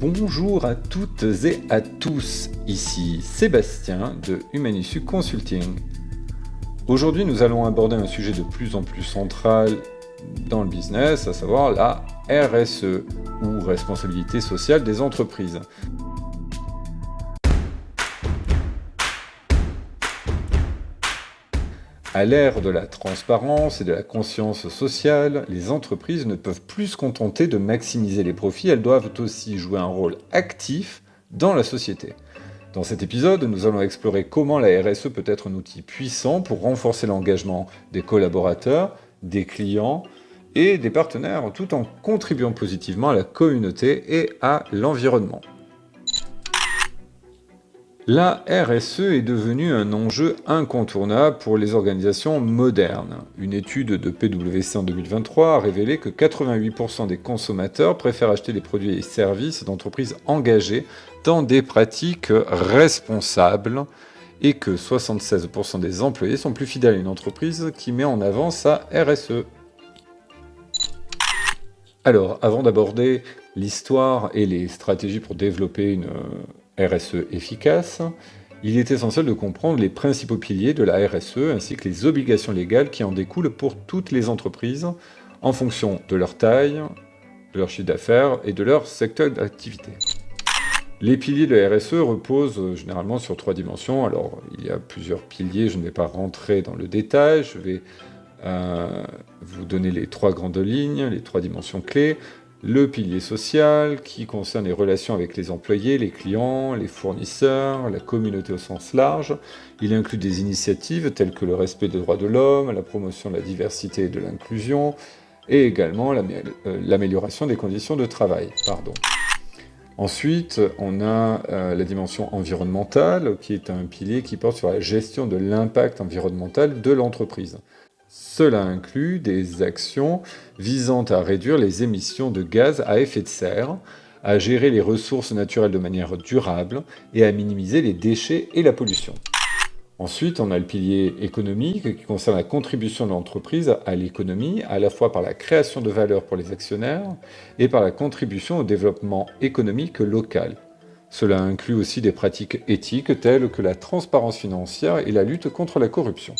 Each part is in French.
Bonjour à toutes et à tous, ici Sébastien de Humanissu Consulting. Aujourd'hui, nous allons aborder un sujet de plus en plus central dans le business, à savoir la RSE, ou responsabilité sociale des entreprises. À l'ère de la transparence et de la conscience sociale, les entreprises ne peuvent plus se contenter de maximiser les profits, elles doivent aussi jouer un rôle actif dans la société. Dans cet épisode, nous allons explorer comment la RSE peut être un outil puissant pour renforcer l'engagement des collaborateurs, des clients et des partenaires, tout en contribuant positivement à la communauté et à l'environnement. La RSE est devenue un enjeu incontournable pour les organisations modernes. Une étude de PwC en 2023 a révélé que 88% des consommateurs préfèrent acheter des produits et services d'entreprises engagées dans des pratiques responsables et que 76% des employés sont plus fidèles à une entreprise qui met en avant sa RSE. Alors, avant d'aborder l'histoire et les stratégies pour développer une RSE efficace, il est essentiel de comprendre les principaux piliers de la RSE ainsi que les obligations légales qui en découlent pour toutes les entreprises en fonction de leur taille, de leur chiffre d'affaires et de leur secteur d'activité. Les piliers de la RSE reposent généralement sur 3 dimensions. Alors, il y a plusieurs piliers, je ne vais pas rentrer dans le détail, je vais vous donner les 3 grandes lignes, les 3 dimensions clés. Le pilier social, qui concerne les relations avec les employés, les clients, les fournisseurs, la communauté au sens large. Il inclut des initiatives telles que le respect des droits de l'homme, la promotion de la diversité et de l'inclusion, et également l'amélioration des conditions de travail. Ensuite, on a la dimension environnementale, qui est un pilier qui porte sur la gestion de l'impact environnemental de l'entreprise. Cela inclut des actions visant à réduire les émissions de gaz à effet de serre, à gérer les ressources naturelles de manière durable et à minimiser les déchets et la pollution. Ensuite, on a le pilier économique qui concerne la contribution de l'entreprise à l'économie, à la fois par la création de valeur pour les actionnaires et par la contribution au développement économique local. Cela inclut aussi des pratiques éthiques telles que la transparence financière et la lutte contre la corruption.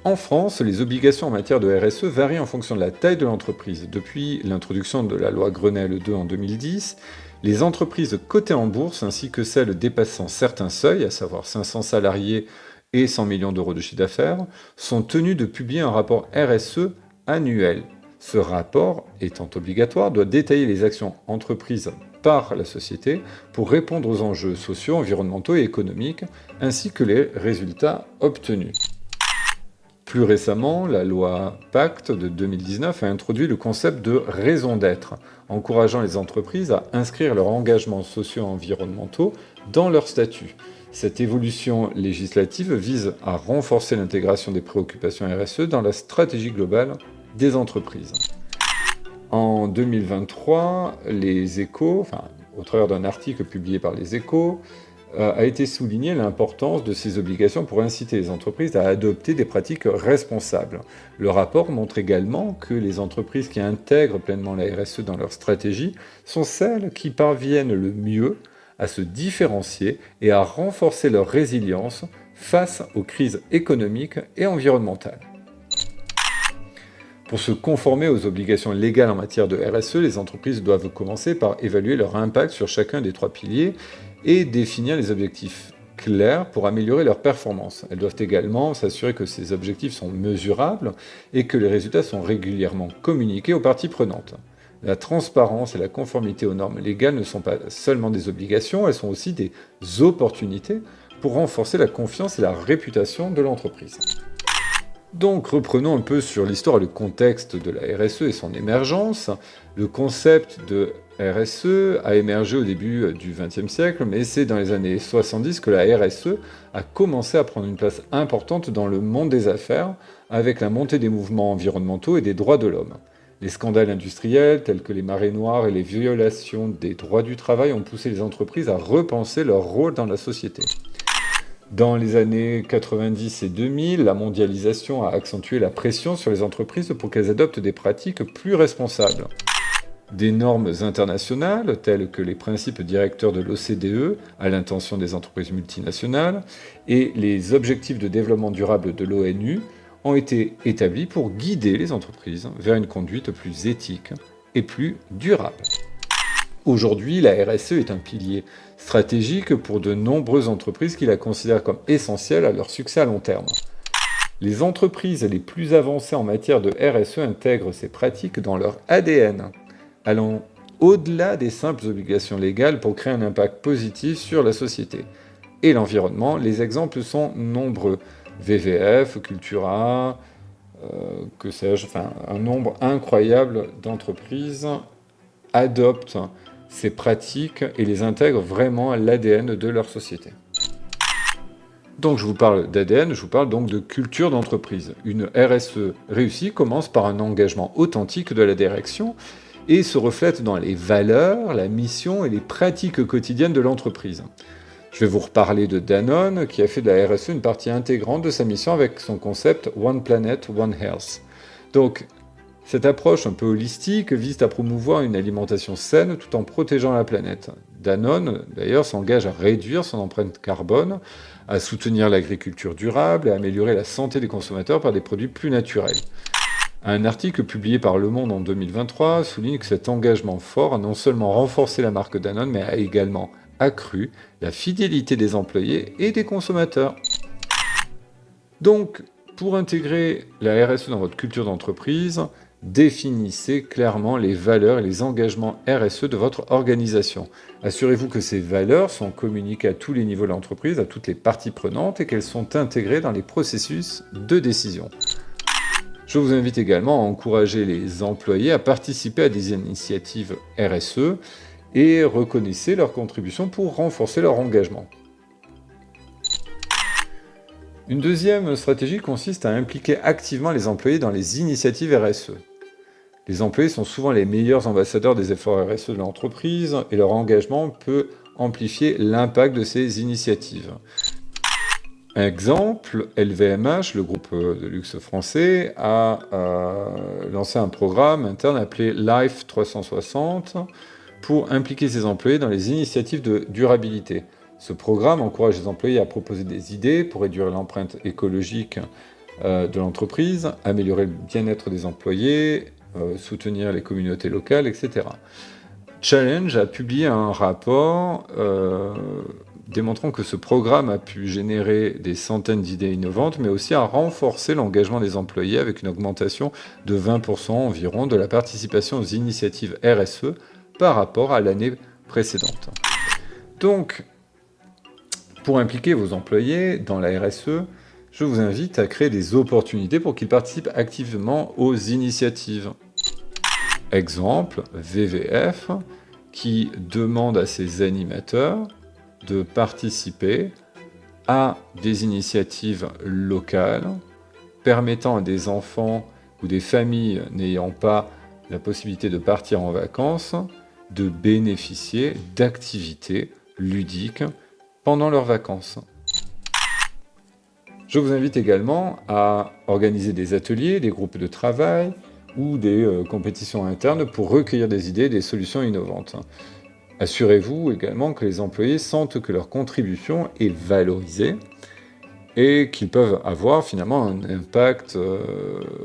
En France, les obligations en matière de RSE varient en fonction de la taille de l'entreprise. Depuis l'introduction de la loi Grenelle 2 en 2010, les entreprises cotées en bourse ainsi que celles dépassant certains seuils, à savoir 500 salariés et 100 millions d'euros de chiffre d'affaires, sont tenues de publier un rapport RSE annuel. Ce rapport, étant obligatoire, doit détailler les actions entreprises par la société pour répondre aux enjeux sociaux, environnementaux et économiques, ainsi que les résultats obtenus. Plus récemment, la loi Pacte de 2019 a introduit le concept de raison d'être, encourageant les entreprises à inscrire leurs engagements sociaux et environnementaux dans leur statut. Cette évolution législative vise à renforcer l'intégration des préoccupations RSE dans la stratégie globale des entreprises. En 2023, les Échos, au travers d'un article publié par les Échos, a été souligné l'importance de ces obligations pour inciter les entreprises à adopter des pratiques responsables. Le rapport montre également que les entreprises qui intègrent pleinement la RSE dans leur stratégie sont celles qui parviennent le mieux à se différencier et à renforcer leur résilience face aux crises économiques et environnementales. Pour se conformer aux obligations légales en matière de RSE, les entreprises doivent commencer par évaluer leur impact sur chacun des 3 piliers et définir les objectifs clairs pour améliorer leur performance. Elles doivent également s'assurer que ces objectifs sont mesurables et que les résultats sont régulièrement communiqués aux parties prenantes. La transparence et la conformité aux normes légales ne sont pas seulement des obligations, elles sont aussi des opportunités pour renforcer la confiance et la réputation de l'entreprise. Donc reprenons un peu sur l'histoire et le contexte de la RSE et son émergence. Le concept de RSE a émergé au début du XXe siècle, mais c'est dans les années 70 que la RSE a commencé à prendre une place importante dans le monde des affaires, avec la montée des mouvements environnementaux et des droits de l'homme. Les scandales industriels, tels que les marées noires et les violations des droits du travail, ont poussé les entreprises à repenser leur rôle dans la société. Dans les années 90 et 2000, la mondialisation a accentué la pression sur les entreprises pour qu'elles adoptent des pratiques plus responsables. des normes internationales, telles que les principes directeurs de l'OCDE, à l'intention des entreprises multinationales, et les objectifs de développement durable de l'ONU, ont été établis pour guider les entreprises vers une conduite plus éthique et plus durable. Aujourd'hui, la RSE est un pilier stratégique pour de nombreuses entreprises qui la considèrent comme essentielle à leur succès à long terme. Les entreprises les plus avancées en matière de RSE intègrent ces pratiques dans leur ADN, allant au-delà des simples obligations légales pour créer un impact positif sur la société et l'environnement. Les exemples sont nombreux. VVF, Cultura, que sais-je, enfin un nombre incroyable d'entreprises adoptent ces pratiques et les intègrent vraiment à l'ADN de leur société. Donc je vous parle d'ADN, je vous parle donc de culture d'entreprise. Une RSE réussie commence par un engagement authentique de la direction et se reflète dans les valeurs, la mission et les pratiques quotidiennes de l'entreprise. Je vais vous reparler de Danone, qui a fait de la RSE une partie intégrante de sa mission avec son concept One Planet, One Health. Donc, cette approche un peu holistique vise à promouvoir une alimentation saine tout en protégeant la planète. Danone, d'ailleurs, s'engage à réduire son empreinte carbone, à soutenir l'agriculture durable et à améliorer la santé des consommateurs par des produits plus naturels. Un article publié par Le Monde en 2023 souligne que cet engagement fort a non seulement renforcé la marque Danone, mais a également accru la fidélité des employés et des consommateurs. Donc, pour intégrer la RSE dans votre culture d'entreprise, définissez clairement les valeurs et les engagements RSE de votre organisation. Assurez-vous que ces valeurs sont communiquées à tous les niveaux de l'entreprise, à toutes les parties prenantes et qu'elles sont intégrées dans les processus de décision. Je vous invite également à encourager les employés à participer à des initiatives RSE et reconnaissez leur contribution pour renforcer leur engagement. Une deuxième stratégie consiste à impliquer activement les employés dans les initiatives RSE. Les employés sont souvent les meilleurs ambassadeurs des efforts RSE de l'entreprise et leur engagement peut amplifier l'impact de ces initiatives. Exemple, LVMH, le groupe de luxe français, a lancé un programme interne appelé Life 360 pour impliquer ses employés dans les initiatives de durabilité. Ce programme encourage les employés à proposer des idées pour réduire l'empreinte écologique de l'entreprise, améliorer le bien-être des employés, soutenir les communautés locales, etc. Challenge a publié un rapport démontrant que ce programme a pu générer des centaines d'idées innovantes, mais aussi a renforcé l'engagement des employés avec une augmentation de 20% environ de la participation aux initiatives RSE par rapport à l'année précédente. Donc, pour impliquer vos employés dans la RSE, je vous invite à créer des opportunités pour qu'ils participent activement aux initiatives. Exemple, VVF, qui demande à ses animateurs de participer à des initiatives locales permettant à des enfants ou des familles n'ayant pas la possibilité de partir en vacances de bénéficier d'activités ludiques pendant leurs vacances. Je vous invite également à organiser des ateliers, des groupes de travail ou des compétitions internes pour recueillir des idées et des solutions innovantes. Assurez-vous également que les employés sentent que leur contribution est valorisée et qu'ils peuvent avoir finalement un impact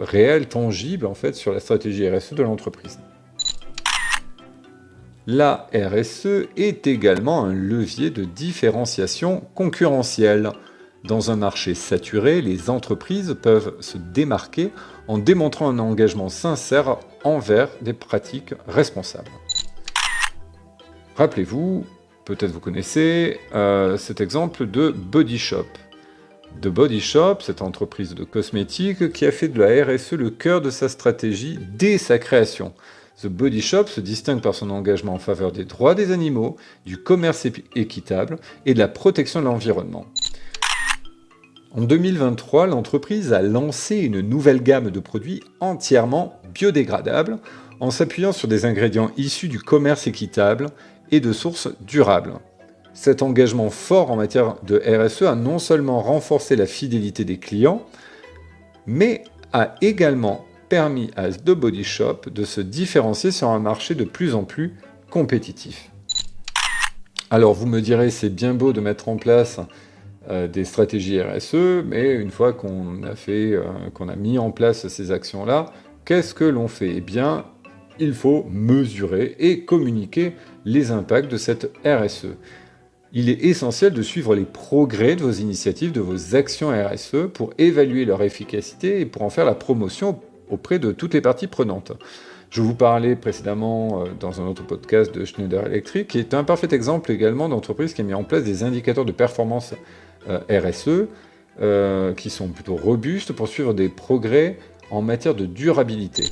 réel, tangible en fait, sur la stratégie RSE de l'entreprise. La RSE est également un levier de différenciation concurrentielle. Dans un marché saturé, les entreprises peuvent se démarquer en démontrant un engagement sincère envers des pratiques responsables. Rappelez-vous, peut-être vous connaissez cet exemple de Body Shop. The Body Shop, cette entreprise de cosmétiques qui a fait de la RSE le cœur de sa stratégie dès sa création. The Body Shop se distingue par son engagement en faveur des droits des animaux, du commerce équitable et de la protection de l'environnement. En 2023, l'entreprise a lancé une nouvelle gamme de produits entièrement biodégradables en s'appuyant sur des ingrédients issus du commerce équitable et de sources durables. Cet engagement fort en matière de RSE a non seulement renforcé la fidélité des clients, mais a également permis à The Body Shop de se différencier sur un marché de plus en plus compétitif. Alors vous me direz, c'est bien beau de mettre en place des stratégies RSE, mais une fois qu'on a mis en place ces actions-là, qu'est-ce que l'on fait? Eh bien, il faut mesurer et communiquer les impacts de cette RSE. Il est essentiel de suivre les progrès de vos initiatives, de vos actions RSE pour évaluer leur efficacité et pour en faire la promotion auprès de toutes les parties prenantes. Je vous parlais précédemment dans un autre podcast de Schneider Electric, qui est un parfait exemple également d'entreprise qui a mis en place des indicateurs de performance RSE qui sont plutôt robustes pour suivre des progrès en matière de durabilité.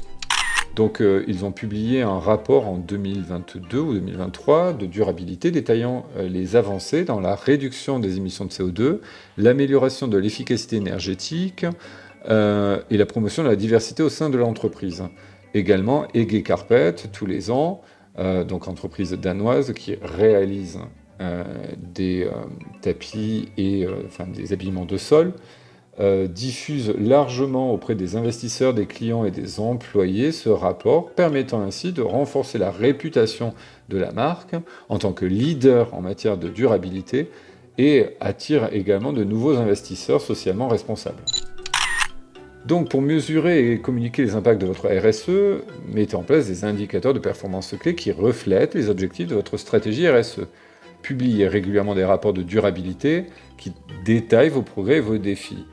Donc ils ont publié un rapport en 2022 ou 2023 de durabilité détaillant les avancées dans la réduction des émissions de CO2, l'amélioration de l'efficacité énergétique et la promotion de la diversité au sein de l'entreprise. Également, EG Carpet, tous les ans, donc entreprise danoise qui réalise des tapis et des habillements de sol, diffuse largement auprès des investisseurs, des clients et des employés ce rapport, permettant ainsi de renforcer la réputation de la marque en tant que leader en matière de durabilité et attire également de nouveaux investisseurs socialement responsables. Donc pour mesurer et communiquer les impacts de votre RSE, mettez en place des indicateurs de performance clés qui reflètent les objectifs de votre stratégie RSE. Publiez régulièrement des rapports de durabilité qui détaillent vos progrès et vos défis.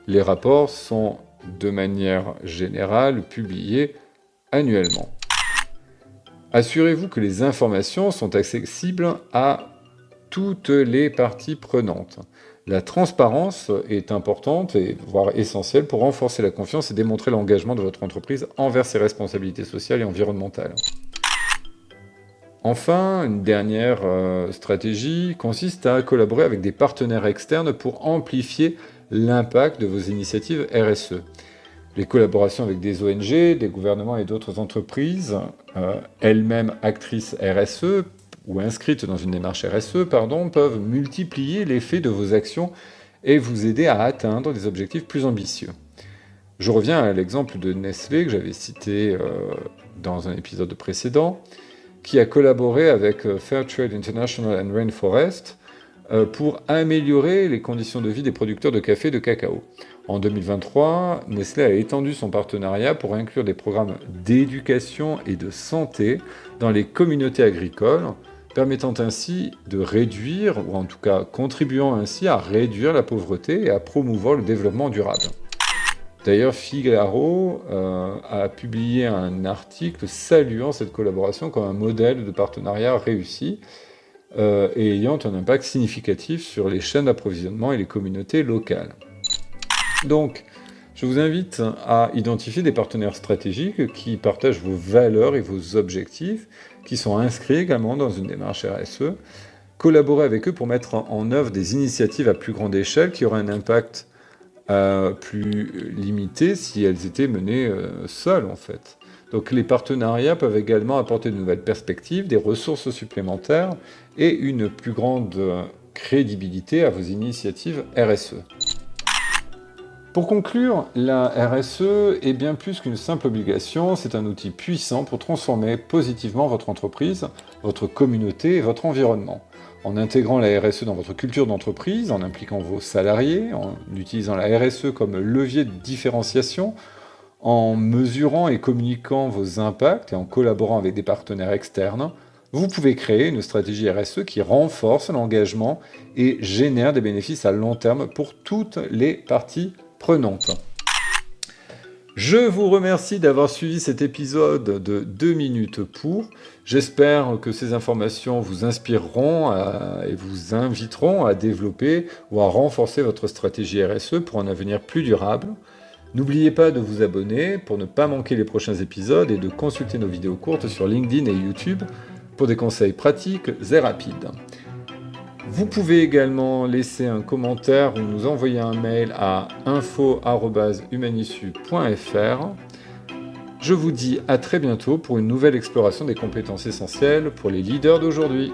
Les rapports sont de manière générale publiés annuellement. Assurez-vous que les informations sont accessibles à toutes les parties prenantes. La transparence est importante et voire essentielle pour renforcer la confiance et démontrer l'engagement de votre entreprise envers ses responsabilités sociales et environnementales. Enfin, une dernière stratégie consiste à collaborer avec des partenaires externes pour amplifier l'impact de vos initiatives RSE. Les collaborations avec des ONG, des gouvernements et d'autres entreprises, elles-mêmes actrices RSE ou inscrites dans une démarche RSE, peuvent multiplier l'effet de vos actions et vous aider à atteindre des objectifs plus ambitieux. Je reviens à l'exemple de Nestlé que j'avais cité dans un épisode précédent, qui a collaboré avec Fairtrade International and Rainforest pour améliorer les conditions de vie des producteurs de café et de cacao. En 2023, Nestlé a étendu son partenariat pour inclure des programmes d'éducation et de santé dans les communautés agricoles, permettant ainsi de réduire, ou en tout cas contribuant ainsi à réduire la pauvreté et à promouvoir le développement durable. D'ailleurs, Figaro a publié un article saluant cette collaboration comme un modèle de partenariat réussi et ayant un impact significatif sur les chaînes d'approvisionnement et les communautés locales. Donc, je vous invite à identifier des partenaires stratégiques qui partagent vos valeurs et vos objectifs, qui sont inscrits également dans une démarche RSE. Collaborez avec eux pour mettre en œuvre des initiatives à plus grande échelle qui auraient un impact plus limité si elles étaient menées seules, en fait. Donc les partenariats peuvent également apporter de nouvelles perspectives, des ressources supplémentaires et une plus grande crédibilité à vos initiatives RSE. Pour conclure, la RSE est bien plus qu'une simple obligation, c'est un outil puissant pour transformer positivement votre entreprise, votre communauté et votre environnement. En intégrant la RSE dans votre culture d'entreprise, en impliquant vos salariés, en utilisant la RSE comme levier de différenciation, en mesurant et communiquant vos impacts et en collaborant avec des partenaires externes, vous pouvez créer une stratégie RSE qui renforce l'engagement et génère des bénéfices à long terme pour toutes les parties prenantes. Je vous remercie d'avoir suivi cet épisode de 2 minutes pour. J'espère que ces informations vous inspireront et vous inviteront à développer ou à renforcer votre stratégie RSE pour un avenir plus durable. N'oubliez pas de vous abonner pour ne pas manquer les prochains épisodes et de consulter nos vidéos courtes sur LinkedIn et YouTube pour des conseils pratiques et rapides. Vous pouvez également laisser un commentaire ou nous envoyer un mail à info@humanissu.fr. Je vous dis à très bientôt pour une nouvelle exploration des compétences essentielles pour les leaders d'aujourd'hui.